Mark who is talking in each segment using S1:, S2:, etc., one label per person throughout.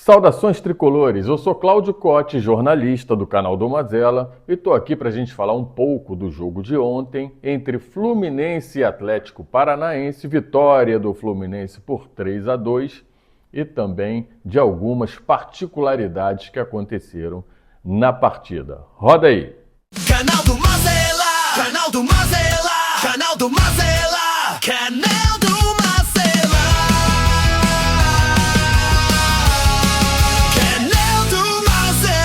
S1: Saudações tricolores, eu sou Cláudio Cotti, jornalista do canal do Mazela, e estou aqui para a gente falar um pouco do jogo de ontem entre Fluminense e Atlético Paranaense, vitória do Fluminense por 3-2 e também de algumas particularidades que aconteceram na partida. Roda aí!
S2: Canal do Mazela, canal do Mazela, canal do Mazela, canal do Mazela, canal do Mazela.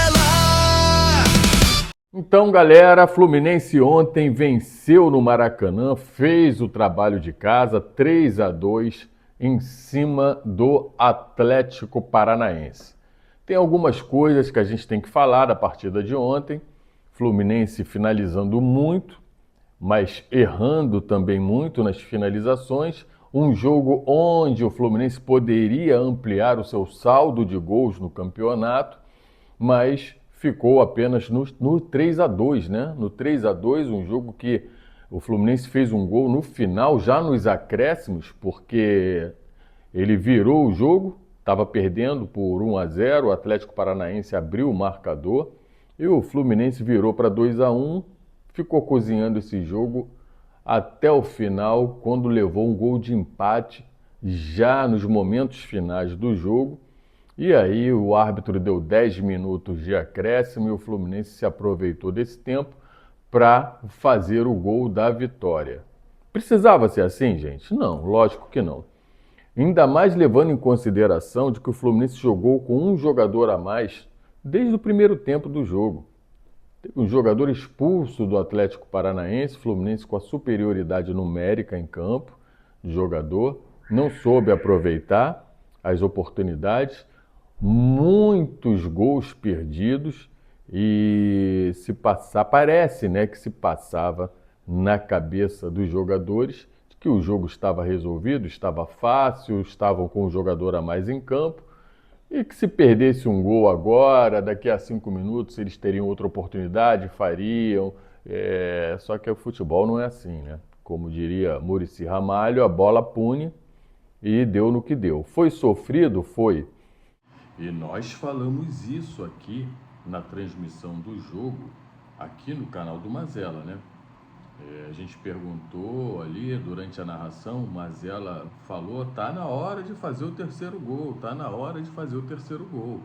S1: Então, galera, Fluminense ontem venceu no Maracanã, fez o trabalho de casa, 3-2 em cima do Atlético Paranaense. Tem algumas coisas que a gente tem que falar da partida de ontem. Fluminense finalizando muito, mas errando também muito nas finalizações. Um jogo onde o Fluminense poderia ampliar o seu saldo de gols no campeonato, mas ficou apenas no 3-2, né? No 3-2, um jogo que o Fluminense fez um gol no final, já nos acréscimos, porque ele virou o jogo, estava perdendo por 1-0, o Atlético Paranaense abriu o marcador, e o Fluminense virou para 2-1, ficou cozinhando esse jogo até o final, quando levou um gol de empate, já nos momentos finais do jogo. E aí o árbitro deu 10 minutos de acréscimo e o Fluminense se aproveitou desse tempo para fazer o gol da vitória. Precisava ser assim, gente? Não, lógico que não. Ainda mais levando em consideração de que o Fluminense jogou com um jogador a mais desde o primeiro tempo do jogo. Teve um jogador expulso do Atlético Paranaense, Fluminense com a superioridade numérica em campo de jogador, não soube aproveitar as oportunidades, muitos gols perdidos e parece, né, que se passava na cabeça dos jogadores de que o jogo estava resolvido, estava fácil, estavam com um jogador a mais em campo, e que se perdesse um gol agora, daqui a 5 minutos, eles teriam outra oportunidade, fariam. Só que o futebol não é assim, né? Como diria Muricy Ramalho, a bola pune e deu no que deu. Foi sofrido? Foi. E nós falamos isso aqui na transmissão do jogo, aqui no canal do Mazela, né? A gente perguntou ali durante a narração, o Mazela falou, tá na hora de fazer o terceiro gol, tá na hora de fazer o terceiro gol.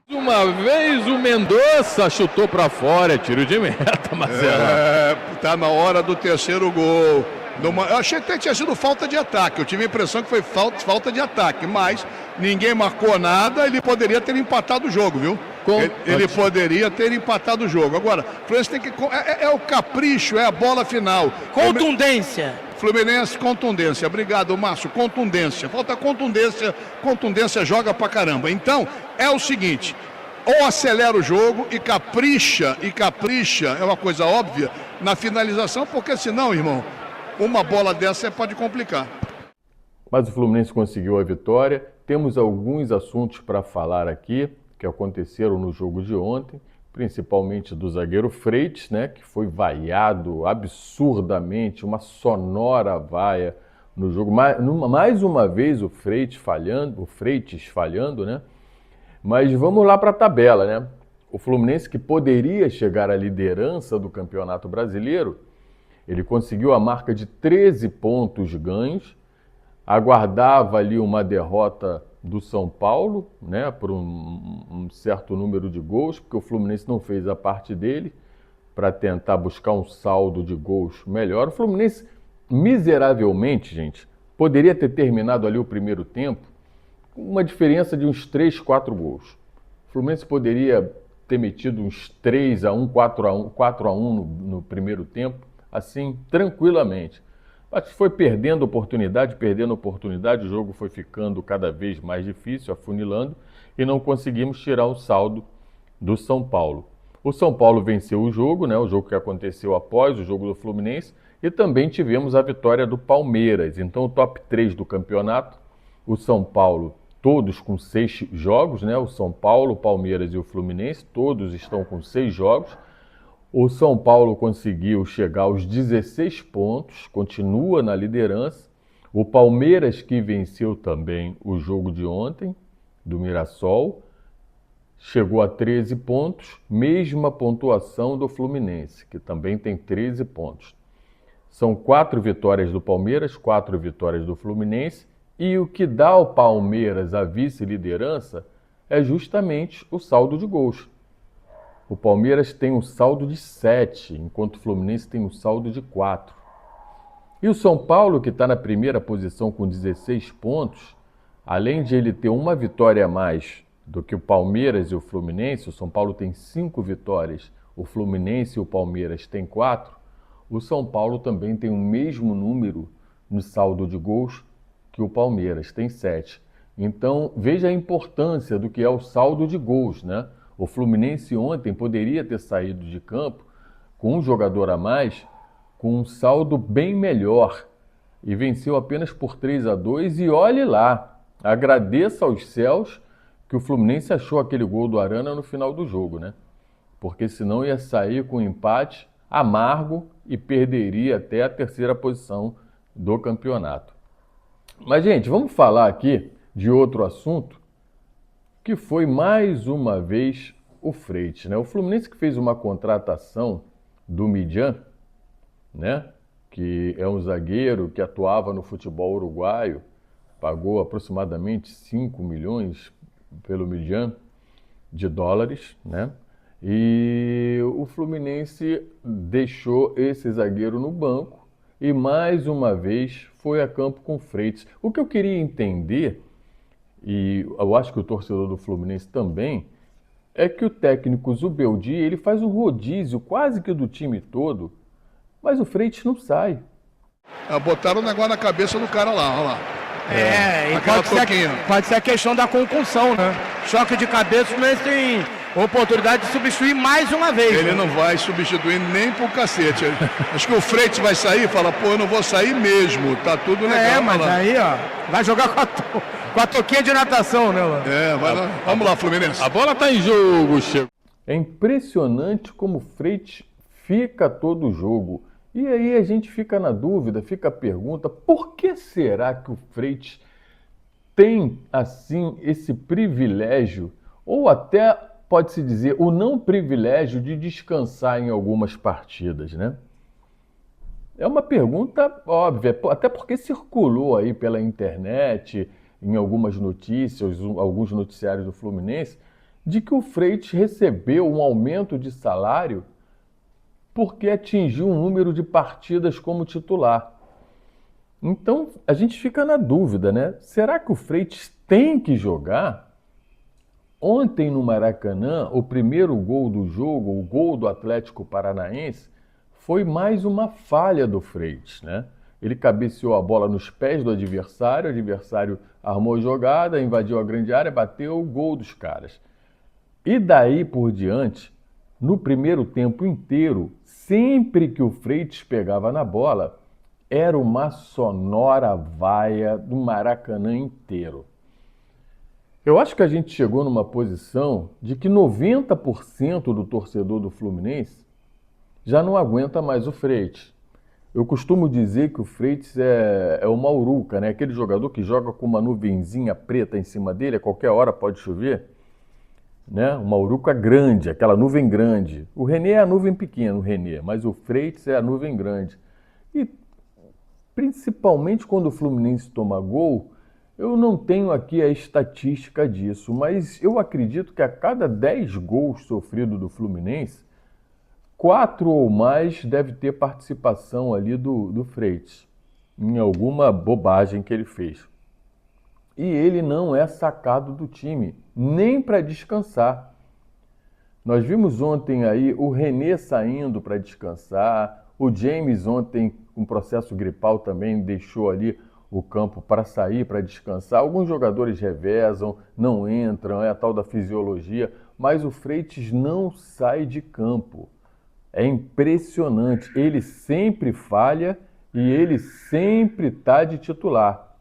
S1: Uma vez o Mendonça chutou para fora, tiro de meta, Mazela.
S3: Tá na hora do terceiro gol. Eu achei até que tinha sido falta de ataque, eu tive a impressão que foi falta de ataque, mas ninguém marcou nada, ele poderia ter empatado o jogo, viu? Ele poderia ter empatado o jogo. Agora, o Fluminense tem que... É o capricho, é a bola final.
S2: Contundência.
S3: Fluminense, contundência. Obrigado, Márcio. Contundência. Falta contundência. Contundência joga pra caramba. Então, é o seguinte, ou acelera o jogo e capricha, é uma coisa óbvia, na finalização, porque senão, irmão, uma bola dessa pode complicar.
S1: Mas o Fluminense conseguiu a vitória. Temos alguns assuntos para falar aqui que aconteceram no jogo de ontem, principalmente do zagueiro Freitas, né, que foi vaiado absurdamente, uma sonora vaia no jogo. Mais uma vez o Freitas falhando, né? Mas vamos lá para a tabela, né? O Fluminense, que poderia chegar à liderança do Campeonato Brasileiro, ele conseguiu a marca de 13 pontos ganhos, aguardava ali uma derrota do São Paulo, né, por um certo número de gols, porque o Fluminense não fez a parte dele para tentar buscar um saldo de gols melhor. O Fluminense, miseravelmente, gente, poderia ter terminado ali o primeiro tempo com uma diferença de uns 3, 4 gols. O Fluminense poderia ter metido uns 3-1, 4-1 no primeiro tempo, assim, tranquilamente. Mas foi perdendo oportunidade, o jogo foi ficando cada vez mais difícil, afunilando, e não conseguimos tirar o saldo do São Paulo. O São Paulo venceu o jogo, né, o jogo que aconteceu após o jogo do Fluminense, e também tivemos a vitória do Palmeiras. Então o top 3 do campeonato, o São Paulo, todos com 6 jogos, né, o São Paulo, o Palmeiras e o Fluminense, todos estão com 6 jogos. O São Paulo conseguiu chegar aos 16 pontos, continua na liderança. O Palmeiras, que venceu também o jogo de ontem, do Mirassol, chegou a 13 pontos, mesma pontuação do Fluminense, que também tem 13 pontos. São 4 vitórias do Palmeiras, 4 vitórias do Fluminense, e o que dá ao Palmeiras a vice-liderança é justamente o saldo de gols. O Palmeiras tem um saldo de 7, enquanto o Fluminense tem um saldo de 4. E o São Paulo, que está na primeira posição com 16 pontos, além de ele ter uma vitória a mais do que o Palmeiras e o Fluminense, o São Paulo tem 5 vitórias, o Fluminense e o Palmeiras têm 4, o São Paulo também tem o mesmo número no saldo de gols que o Palmeiras, tem 7. Então, veja a importância do que é o saldo de gols, né? O Fluminense ontem poderia ter saído de campo com um jogador a mais, com um saldo bem melhor, e venceu apenas por 3-2, e olhe lá, agradeça aos céus que o Fluminense achou aquele gol do Arana no final do jogo, né? Porque senão ia sair com um empate amargo e perderia até a terceira posição do campeonato. Mas, gente, vamos falar aqui de outro assunto, que foi mais uma vez o Freitas, né? O Fluminense que fez uma contratação do Midjan, né? Que é um zagueiro que atuava no futebol uruguaio, pagou aproximadamente 5 milhões pelo Midjan de dólares, né? E o Fluminense deixou esse zagueiro no banco e mais uma vez foi a campo com o Freitas. O que eu queria entender, e eu acho que o torcedor do Fluminense também, é que o técnico Zubeldia, ele faz um rodízio quase que do time todo, mas o Freitas não sai.
S3: Botaram o negócio na cabeça do cara lá, olha lá.
S4: E
S3: Aquela
S4: pode ser a questão da concussão, né? Choque de cabeça, o Fluminense tem oportunidade de substituir mais uma vez.
S3: Ele
S4: né?
S3: não vai substituir nem pro cacete. Acho que o Freitas vai sair e fala, pô, eu não vou sair mesmo, tá tudo legal.
S4: Mas
S3: lá.
S4: aí, ó, vai jogar com a toquinha de natação, né, mano?
S3: Vai lá. Vamos lá, Fluminense.
S1: A bola tá em jogo, Chico. É impressionante como o Freitas fica todo o jogo. E aí a gente fica na dúvida, fica a pergunta, por que será que o Freitas tem, assim, esse privilégio, ou até, pode-se dizer, o não privilégio de descansar em algumas partidas, né? É uma pergunta óbvia, até porque circulou aí pela internet, em algumas notícias, alguns noticiários do Fluminense, de que o Freitas recebeu um aumento de salário porque atingiu um número de partidas como titular. Então, a gente fica na dúvida, né? Será que o Freitas tem que jogar? Ontem no Maracanã, o primeiro gol do jogo, o gol do Atlético Paranaense, foi mais uma falha do Freitas, né? Ele cabeceou a bola nos pés do adversário, o adversário armou jogada, invadiu a grande área, bateu o gol dos caras. E daí por diante, no primeiro tempo inteiro, sempre que o Freitas pegava na bola, era uma sonora vaia do Maracanã inteiro. Eu acho que a gente chegou numa posição de que 90% do torcedor do Fluminense já não aguenta mais o Freitas. Eu costumo dizer que o Freitas é o Mauruca, né? Aquele jogador que joga com uma nuvenzinha preta em cima dele, a qualquer hora pode chover. Né? O Mauruca é grande, aquela nuvem grande. O René é a nuvem pequena, o René, mas o Freitas é a nuvem grande. E principalmente quando o Fluminense toma gol, eu não tenho aqui a estatística disso, mas eu acredito que a cada 10 gols sofridos do Fluminense, 4 ou mais deve ter participação ali do Freitas, em alguma bobagem que ele fez. E ele não é sacado do time, nem para descansar. Nós vimos ontem aí o René saindo para descansar, o James ontem, com processo gripal, também deixou ali o campo para sair, para descansar. Alguns jogadores revezam, não entram, é a tal da fisiologia, mas o Freitas não sai de campo. É impressionante, ele sempre falha e ele sempre está de titular.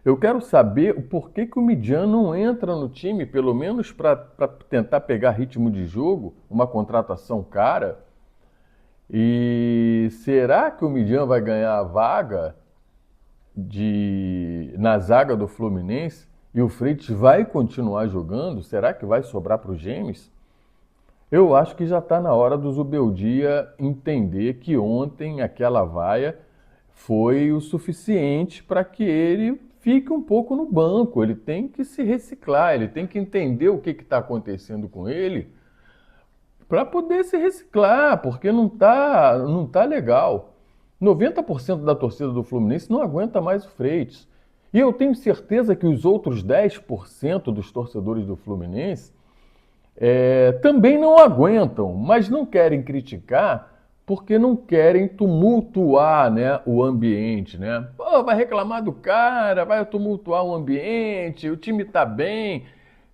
S1: Eu quero saber o porquê que o Midjan não entra no time, pelo menos para tentar pegar ritmo de jogo, uma contratação cara. E será que o Midjan vai ganhar a vaga na zaga do Fluminense e o Freitas vai continuar jogando, será que vai sobrar para o James? Eu acho que já está na hora do Zubeldia entender que ontem aquela vaia foi o suficiente para que ele fique um pouco no banco. Ele tem que se reciclar, ele tem que entender o que está acontecendo com ele para poder se reciclar, porque não tá legal. 90% da torcida do Fluminense não aguenta mais o Freitas. E eu tenho certeza que os outros 10% dos torcedores do Fluminense também não aguentam, mas não querem criticar porque não querem tumultuar, né, o ambiente, né? Pô, vai reclamar do cara, vai tumultuar o ambiente, o time tá bem.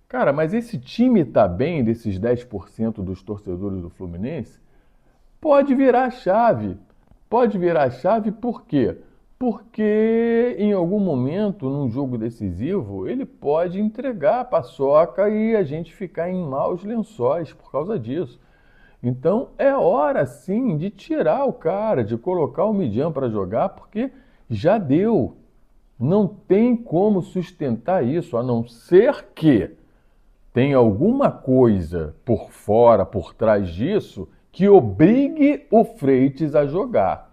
S1: Cara, mas esse time tá bem, desses 10% dos torcedores do Fluminense, pode virar a chave. Pode virar a chave por quê? Porque em algum momento, num jogo decisivo, ele pode entregar a paçoca e a gente ficar em maus lençóis por causa disso. Então é hora sim de tirar o cara, de colocar o Midian para jogar, porque já deu. Não tem como sustentar isso, a não ser que tem alguma coisa por fora, por trás disso, que obrigue o Freitas a jogar.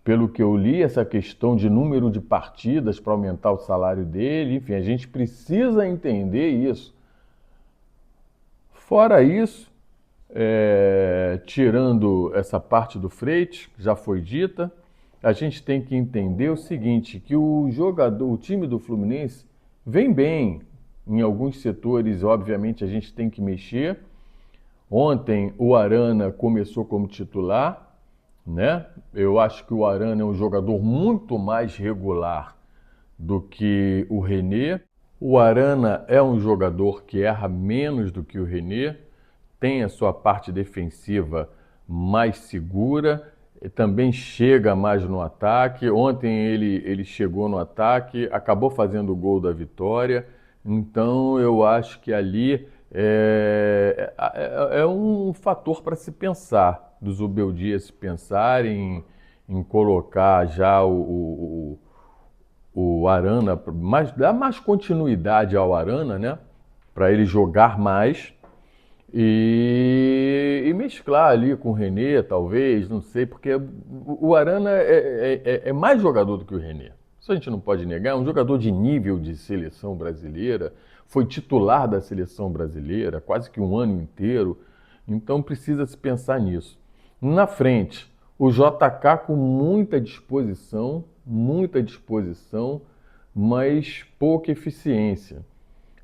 S1: Pelo que eu li, essa questão de número de partidas para aumentar o salário dele, enfim, a gente precisa entender isso. Fora isso, tirando essa parte do Freitas, que já foi dita, a gente tem que entender o seguinte, que o time do Fluminense vem bem. Em alguns setores, obviamente, a gente tem que mexer. Ontem o Arana começou como titular, né? Eu acho que o Arana é um jogador muito mais regular do que o René. O Arana é um jogador que erra menos do que o René, tem a sua parte defensiva mais segura, também chega mais no ataque. Ontem ele chegou no ataque, acabou fazendo o gol da vitória. Então eu acho que ali é um fator para se pensar, do Zubeldia se pensar em colocar já o Arana, dar mais continuidade ao Arana, né? Para ele jogar mais e mesclar ali com o René, talvez, não sei, porque o Arana é mais jogador do que o René. Isso a gente não pode negar, é um jogador de nível de seleção brasileira, foi titular da seleção brasileira quase que um ano inteiro, então precisa se pensar nisso. Na frente, o JK com muita disposição, mas pouca eficiência.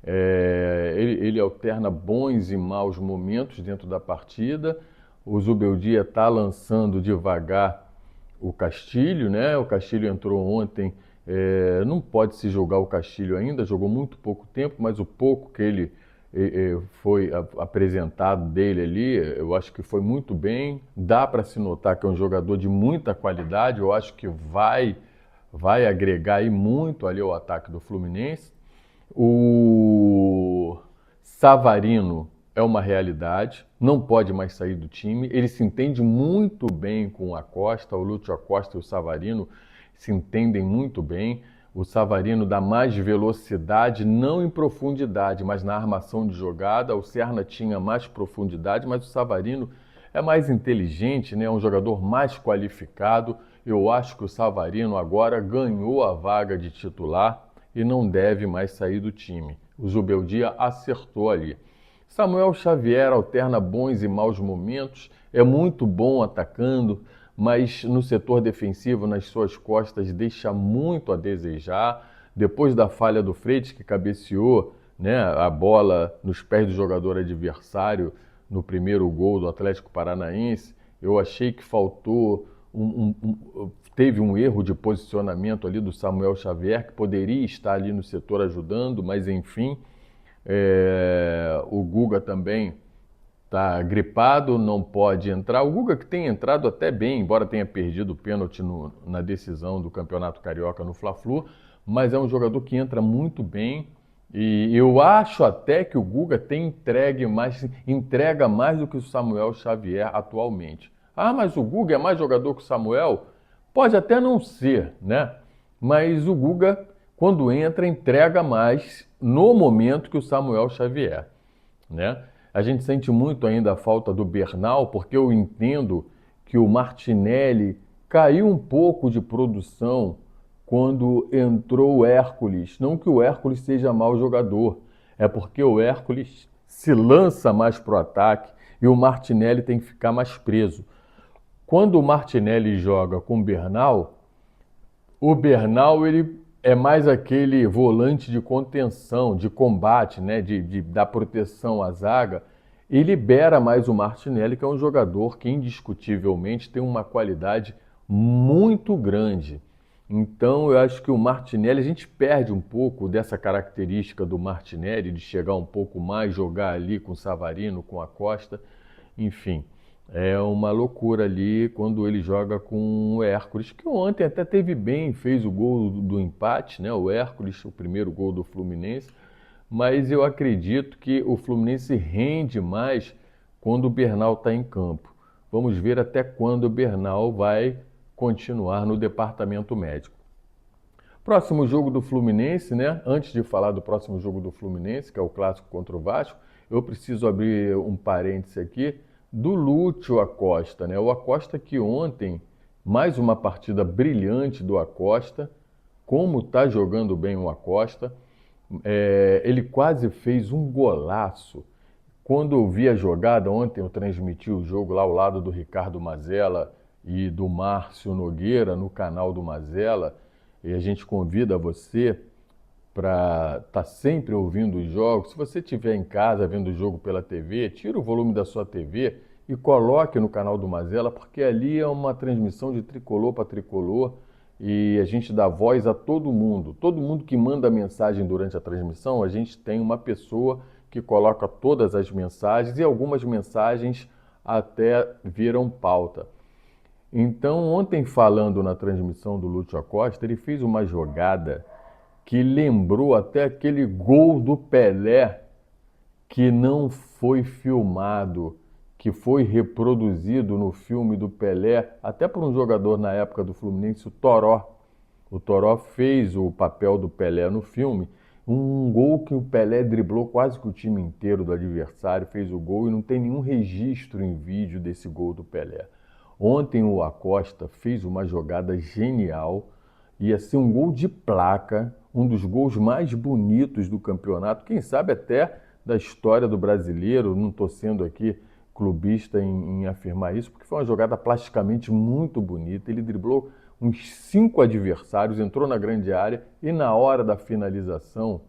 S1: Ele alterna bons e maus momentos dentro da partida. O Zubeldia está lançando devagar o Castilho, né? O Castilho entrou ontem, não pode se jogar o Castilho ainda, jogou muito pouco tempo, mas o pouco que ele foi apresentado dele ali, eu acho que foi muito bem. Dá para se notar que é um jogador de muita qualidade, eu acho que vai agregar aí muito ali ao ataque do Fluminense. O Savarino é uma realidade, não pode mais sair do time. Ele se entende muito bem com o Acosta, o Lúcio Acosta e o Savarino se entendem muito bem. O Savarino dá mais velocidade, não em profundidade, mas na armação de jogada. O Serna tinha mais profundidade, mas o Savarino é mais inteligente, né? É um jogador mais qualificado. Eu acho que o Savarino agora ganhou a vaga de titular e não deve mais sair do time. O Zubeldia acertou ali. Samuel Xavier alterna bons e maus momentos, é muito bom atacando, mas no setor defensivo, nas suas costas, deixa muito a desejar. Depois da falha do Freitas, que cabeceou, né, a bola nos pés do jogador adversário no primeiro gol do Atlético Paranaense, eu achei que faltou teve um erro de posicionamento ali do Samuel Xavier, que poderia estar ali no setor ajudando, mas enfim, o Guga também está gripado, não pode entrar. O Guga que tem entrado até bem, embora tenha perdido o pênalti na decisão do Campeonato Carioca no Fla-Flu, mas é um jogador que entra muito bem. E eu acho até que o Guga entrega mais do que o Samuel Xavier atualmente. Ah, mas o Guga é mais jogador que o Samuel? Pode até não ser, né? Mas o Guga quando entra, entrega mais no momento que o Samuel Xavier, né? A gente sente muito ainda a falta do Bernal, porque eu entendo que o Martinelli caiu um pouco de produção quando entrou o Hércules. Não que o Hércules seja mau jogador, é porque o Hércules se lança mais para o ataque e o Martinelli tem que ficar mais preso. Quando o Martinelli joga com o Bernal ele é mais aquele volante de contenção, de combate, né, de dar proteção à zaga, e libera mais o Martinelli, que é um jogador que indiscutivelmente tem uma qualidade muito grande. Então eu acho que o Martinelli, a gente perde um pouco dessa característica do Martinelli, de chegar um pouco mais, jogar ali com o Savarino, com a Costa, enfim. É uma loucura ali quando ele joga com o Hércules, que ontem até teve bem, fez o gol do empate, né? O Hércules, o primeiro gol do Fluminense, mas eu acredito que o Fluminense rende mais quando o Bernal está em campo. Vamos ver até quando o Bernal vai continuar no departamento médico. Próximo jogo do Fluminense, né? Antes de falar do próximo jogo do Fluminense, que é o clássico contra o Vasco, eu preciso abrir um parêntese aqui do Lúcio Acosta, né? O Acosta que ontem, mais uma partida brilhante do Acosta, como está jogando bem o Acosta, ele quase fez um golaço. Quando eu vi a jogada, ontem eu transmiti o jogo lá ao lado do Ricardo Mazella e do Márcio Nogueira no canal do Mazella, e a gente convida você para estar sempre ouvindo os jogos. Se você estiver em casa vendo o jogo pela TV, tira o volume da sua TV e coloque no canal do Mazella, porque ali é uma transmissão de tricolor para tricolor e a gente dá voz a todo mundo. Todo mundo que manda mensagem durante a transmissão, a gente tem uma pessoa que coloca todas as mensagens e algumas mensagens até viram pauta. Então, ontem falando na transmissão do Lúcio Acosta, ele fez uma jogada que lembrou até aquele gol do Pelé que não foi filmado, que foi reproduzido no filme do Pelé, até por um jogador na época do Fluminense, o Toró. O Toró fez o papel do Pelé no filme, um gol que o Pelé driblou quase que o time inteiro do adversário, fez o gol e não tem nenhum registro em vídeo desse gol do Pelé. Ontem o Acosta fez uma jogada genial, ia ser um gol de placa, um dos gols mais bonitos do campeonato, quem sabe até da história do brasileiro. Não estou sendo aqui clubista em afirmar isso, porque foi uma jogada plasticamente muito bonita. Ele driblou uns 5 adversários, entrou na grande área e na hora da finalização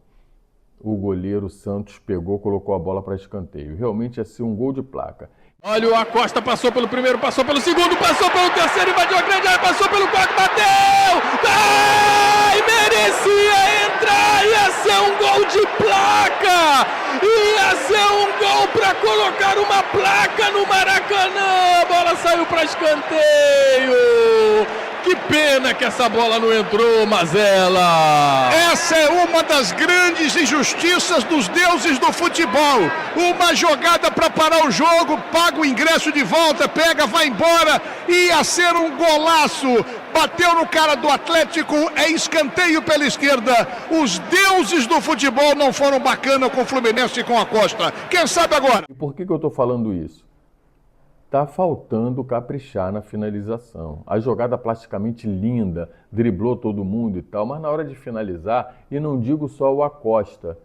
S1: o goleiro Santos pegou, colocou a bola para escanteio. Realmente ia ser um gol de placa.
S5: Olha o Acosta, passou pelo primeiro, passou pelo segundo, passou pelo terceiro, invadiu a grande área, passou pelo quarto, bateu! Ai, merecia entrar! Ia ser um gol de placa! Ia ser um gol para colocar uma placa no Maracanã! A bola saiu para escanteio! Que pena que essa bola não entrou, Mazella!
S3: Essa é uma das grandes injustiças dos deuses do futebol. Uma jogada para parar o jogo, paga o ingresso de volta, pega, vai embora. Ia ser um golaço. Bateu no cara do Atlético, é escanteio pela esquerda. Os deuses do futebol não foram bacana com o Fluminense e com a Costa. Quem sabe agora?
S1: E por que eu estou falando isso? Está faltando caprichar na finalização. A jogada plasticamente linda, driblou todo mundo e tal, mas na hora de finalizar, e não digo só o Acosta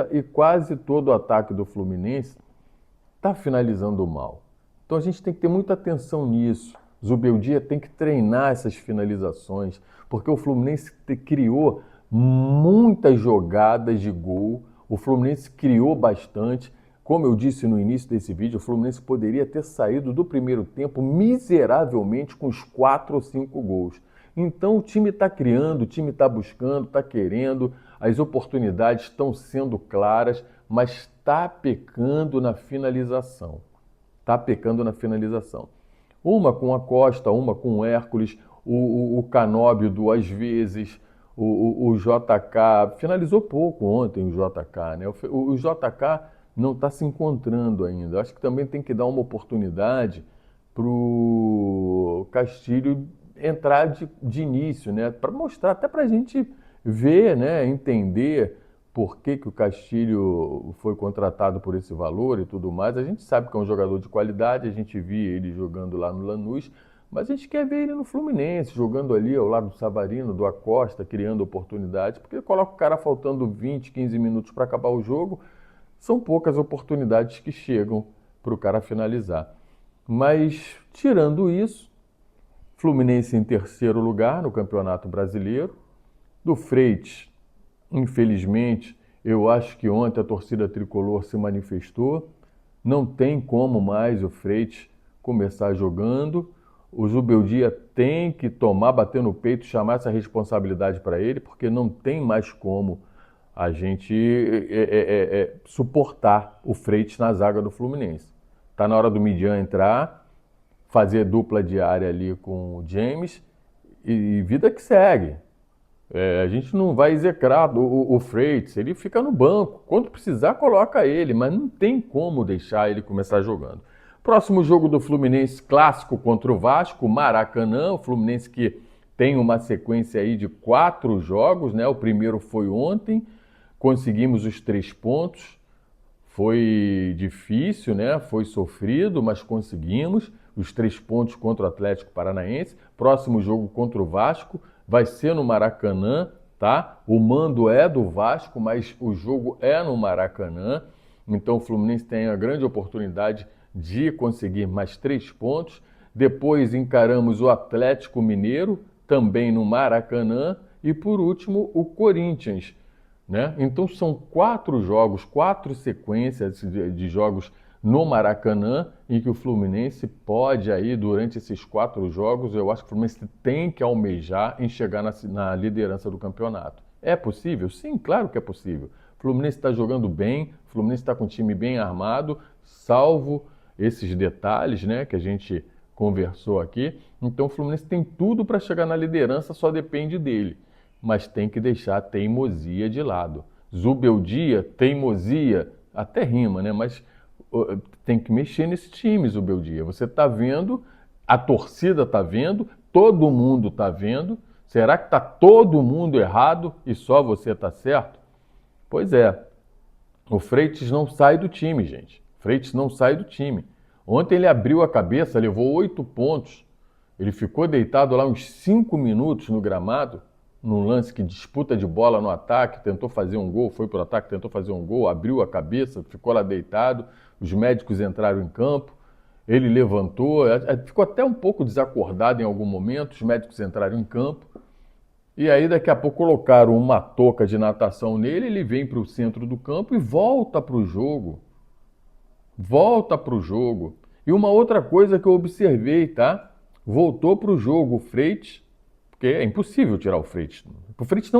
S1: e quase todo o ataque do Fluminense está finalizando mal. Então a gente tem que ter muita atenção nisso. Zubeldia tem que treinar essas finalizações, porque o Fluminense criou muitas jogadas de gol, o Fluminense criou bastante. Como eu disse no início desse vídeo, o Fluminense poderia ter saído do primeiro tempo miseravelmente com os 4 ou 5 gols. Então o time está criando, o time está buscando, está querendo, as oportunidades estão sendo claras, mas está pecando na finalização. Está pecando na finalização. Uma com a Costa, uma com o Hércules, o Canóbio 2 vezes, o JK, finalizou pouco ontem o JK, né? O JK não está se encontrando ainda. Acho que também tem que dar uma oportunidade para o Castilho entrar de início, né? Para mostrar, até para a gente ver, né, entender por que o Castilho foi contratado por esse valor e tudo mais. A gente sabe que é um jogador de qualidade, a gente via ele jogando lá no Lanús, mas a gente quer ver ele no Fluminense, jogando ali ao lado do Savarino, do Acosta, criando oportunidades, porque coloca o cara faltando 20, 15 minutos para acabar o jogo, são poucas oportunidades que chegam para o cara finalizar. Mas, tirando isso, Fluminense em terceiro lugar no Campeonato Brasileiro. Do Freitas, infelizmente, eu acho que ontem a torcida tricolor se manifestou. Não tem como mais o Freitas começar jogando. O Zubeldia tem que bater no peito, chamar essa responsabilidade para ele, porque não tem mais como a gente suportar o Freitas na zaga do Fluminense. Está na hora do Midian entrar, fazer dupla diária ali com o James e vida que segue. A gente não vai execrar o Freitas, ele fica no banco. Quando precisar, coloca ele, mas não tem como deixar ele começar jogando. Próximo jogo do Fluminense, clássico contra o Vasco, Maracanã. O Fluminense que tem uma sequência aí de 4 jogos, né? O primeiro foi ontem, conseguimos os 3 pontos. Foi difícil, né? Foi sofrido, mas conseguimos os 3 pontos contra o Atlético Paranaense. Próximo jogo contra o Vasco vai ser no Maracanã, tá? O mando é do Vasco, mas o jogo é no Maracanã. Então o Fluminense tem a grande oportunidade de conseguir mais 3 pontos. Depois encaramos o Atlético Mineiro, também no Maracanã. E por último, o Corinthians, né? Então são 4 jogos, 4 sequências de jogos no Maracanã, em que o Fluminense pode aí, durante esses 4 jogos, eu acho que o Fluminense tem que almejar em chegar na liderança do campeonato. É possível? Sim, claro que é possível. O Fluminense está jogando bem, o Fluminense está com um time bem armado, salvo esses detalhes, né, que a gente conversou aqui. Então o Fluminense tem tudo para chegar na liderança, só depende dele. Mas tem que deixar a teimosia de lado. Zubeldia, teimosia, até rima, né? Mas tem que mexer nesse time, Zubeldia. Você está vendo, a torcida está vendo, todo mundo está vendo. Será que está todo mundo errado e só você está certo? Pois é. O Freitas não sai do time, gente. O Freitas não sai do time. Ontem ele abriu a cabeça, levou 8 pontos. Ele ficou deitado lá uns 5 minutos no gramado, num lance que disputa de bola no ataque, tentou fazer um gol, foi para o ataque, tentou fazer um gol, abriu a cabeça, ficou lá deitado, os médicos entraram em campo, ele levantou, ficou até um pouco desacordado em algum momento, os médicos entraram em campo, e aí daqui a pouco colocaram uma touca de natação nele, ele vem para o centro do campo e volta para o jogo. Volta para o jogo. E uma outra coisa que eu observei, tá? Voltou para o jogo o Freitas, porque é impossível tirar o Freitas. O Freitas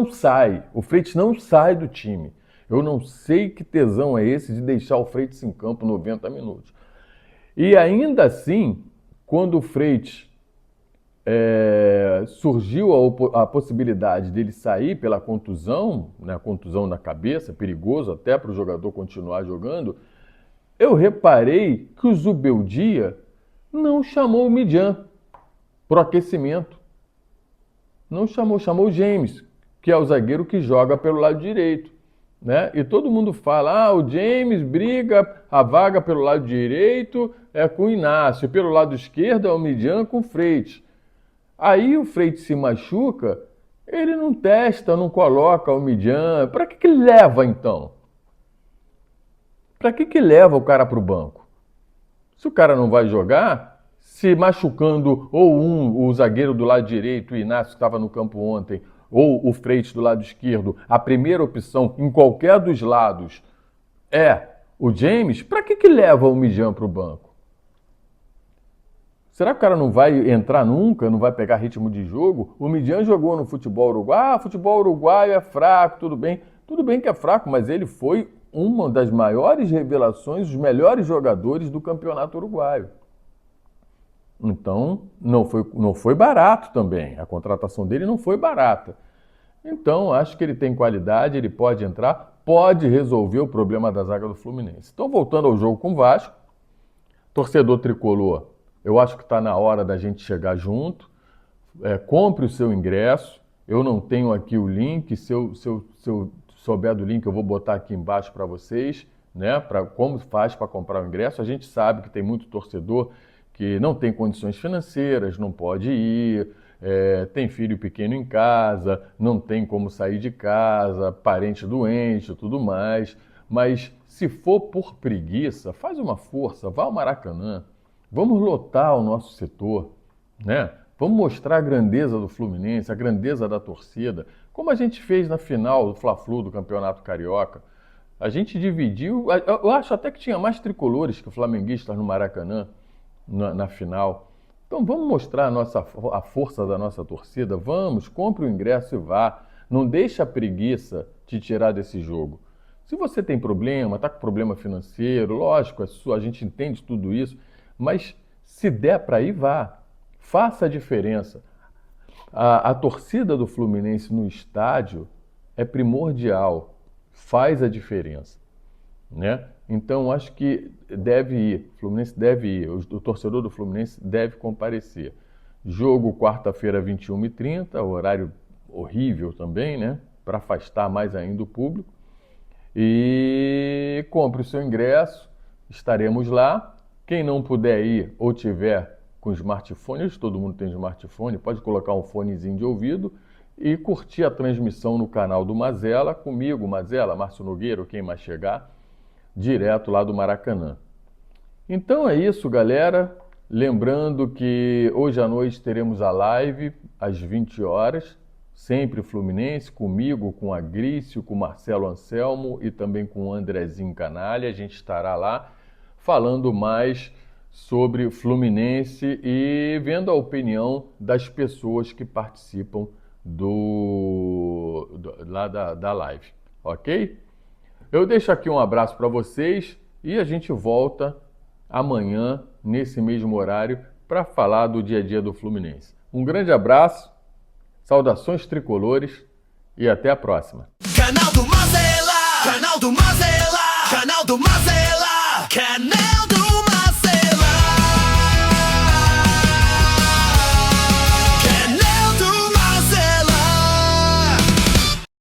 S1: não sai do time. Eu não sei que tesão é esse de deixar o Freitas em campo 90 minutos. E ainda assim, quando o Freitas surgiu a possibilidade dele sair pela contusão, né, contusão na cabeça, perigoso até para o jogador continuar jogando, eu reparei que o Zubeldia não chamou o Midian para o aquecimento. Não chamou o James, que é o zagueiro que joga pelo lado direito, né? E todo mundo fala, o James briga a vaga pelo lado direito com o Inácio, pelo lado esquerdo é o Midian com o Freitas. Aí o Freitas se machuca, ele não testa, não coloca o Midian. Para que leva então? Para que leva o cara para o banco? Se o cara não vai jogar, se machucando ou o zagueiro do lado direito, o Inácio que estava no campo ontem, ou o Freitas do lado esquerdo, a primeira opção em qualquer dos lados é o James, para que leva o Midian para o banco? Será que o cara não vai entrar nunca, não vai pegar ritmo de jogo? O Midian jogou no futebol uruguaio, futebol uruguaio é fraco, tudo bem que é fraco, mas ele foi uma das maiores revelações, os melhores jogadores do campeonato uruguaio. Então, não foi barato também. A contratação dele não foi barata. Então, acho que ele tem qualidade, ele pode entrar, pode resolver o problema da zaga do Fluminense. Então, voltando ao jogo com o Vasco, torcedor tricolor, eu acho que está na hora da gente chegar junto, compre o seu ingresso, Eu não tenho aqui o link, se eu souber do link eu vou botar aqui embaixo para vocês, né? Como faz para comprar o ingresso. A gente sabe que tem muito torcedor que não tem condições financeiras, não pode ir, tem filho pequeno em casa, não tem como sair de casa, parente doente e tudo mais. Mas se for por preguiça, faz uma força, vá ao Maracanã, vamos lotar o nosso setor, né? Vamos mostrar a grandeza do Fluminense, a grandeza da torcida, como a gente fez na final do Fla-Flu do Campeonato Carioca. A gente dividiu, eu acho até que tinha mais tricolores que flamenguistas no Maracanã na final. Então vamos mostrar a força da nossa torcida, vamos, compre o ingresso e vá. Não deixa a preguiça te tirar desse jogo. Se você tem problema, está com problema financeiro, lógico, a gente entende tudo isso, mas se der para ir, vá. Faça a diferença. A torcida do Fluminense no estádio é primordial, faz a diferença, né? Então, acho que deve ir, o Fluminense deve ir, o torcedor do Fluminense deve comparecer. Jogo quarta-feira, 21h30, horário horrível também, né? Para afastar mais ainda o público. E compre o seu ingresso, estaremos lá. Quem não puder ir ou tiver com smartphone, hoje todo mundo tem smartphone, pode colocar um fonezinho de ouvido e curtir a transmissão no canal do Mazela, comigo, Mazela, Márcio Nogueira, ou quem mais chegar, direto lá do Maracanã. Então é isso, galera. Lembrando que hoje à noite teremos a live às 20 horas, sempre Fluminense, comigo, com a Grício, com o Marcelo Anselmo e também com o Andrezinho Canalha. A gente estará lá falando mais sobre o Fluminense e vendo a opinião das pessoas que participam lá da live, ok? Eu deixo aqui um abraço para vocês e a gente volta amanhã, nesse mesmo horário, para falar do dia a dia do Fluminense. Um grande abraço, saudações tricolores e até a próxima.
S2: Canal do Mazela, canal do Mazela, canal do Mazela, canal